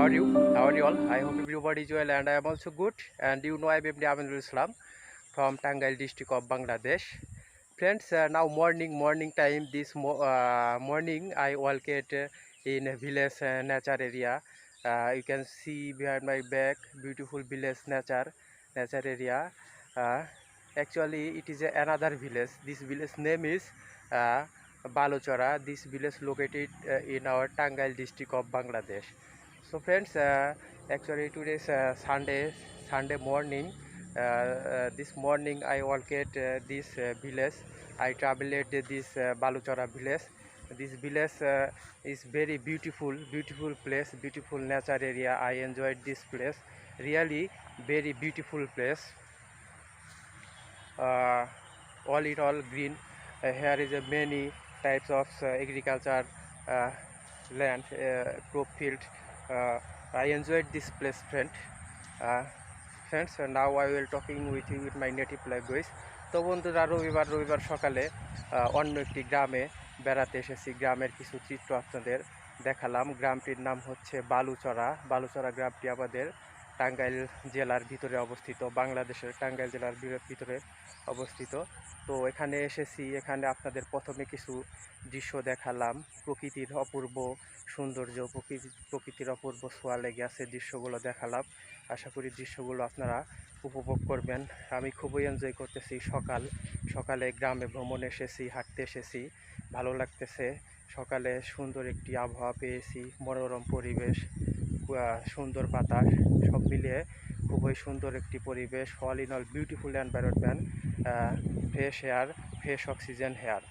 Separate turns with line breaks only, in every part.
How are you? How are you all? I hope everybody is well, and I am also good. And you know, I am Abdul Islam from Tangail district of Bangladesh. Friends, now morning time. This morning, I walk in a village nature area. You can see behind my back beautiful village nature area. Uh, Actually, it is another village. This village name is uh, Baluchara. This village located in our Tangail district of Bangladesh. So friends, actually today is Sunday morning. This morning I walked this village. I traveled this Baluchara village. This village is very beautiful place, beautiful nature area. I enjoyed this place, really very beautiful place. uh, all in all green. Here is a many types of agriculture uh, land, crop field. uh, I enjoyed this place, friends. Now I will talking with you with my native language. তো বন্ধুরা, রবিবার সকালে অন্য একটি গ্রামে বেড়াতে এসেছি। গ্রামের কিছু চিত্র আপনাদের দেখালাম। গ্রামটির নাম হচ্ছে বালুচরা গ্রামটি আমাদের টাঙ্গাইল জেলার ভিতরে অবস্থিত, বাংলাদেশের টাঙ্গাইল জেলার ভিতরে অবস্থিত। তো এখানে এসেছি, এখানে আপনাদের প্রথমে কিছু দৃশ্য দেখালাম। প্রকৃতির অপূর্ব সৌন্দর্য, প্রকৃতির অপূর্ব ছোঁয়া লেগে আছে, দৃশ্যগুলো দেখালাম। আশা করি দৃশ্যগুলো আপনারা উপভোগ করবেন। আমি খুবই এনজয় করতেছি। সকালে গ্রামে ভ্রমণে এসেছি, হাঁটতে এসেছি, ভালো লাগতেছে। সকালে সুন্দর একটি আবহাওয়া পেয়েছি, মনোরম পরিবেশ, সুন্দর বাতাস, সব মিলিয়ে খুবই সুন্দর একটি পরিবেশ। All in all beautiful environment, fresh air, fresh oxygen here,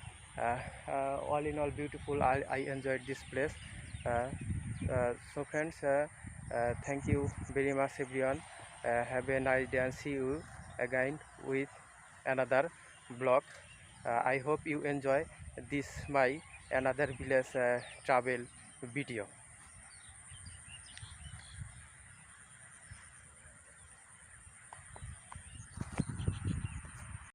all in all beautiful. I enjoyed this place. So friends, thank you very much everyone. Have a nice day and see you again with another vlog. I hope you enjoy this my another village travel video.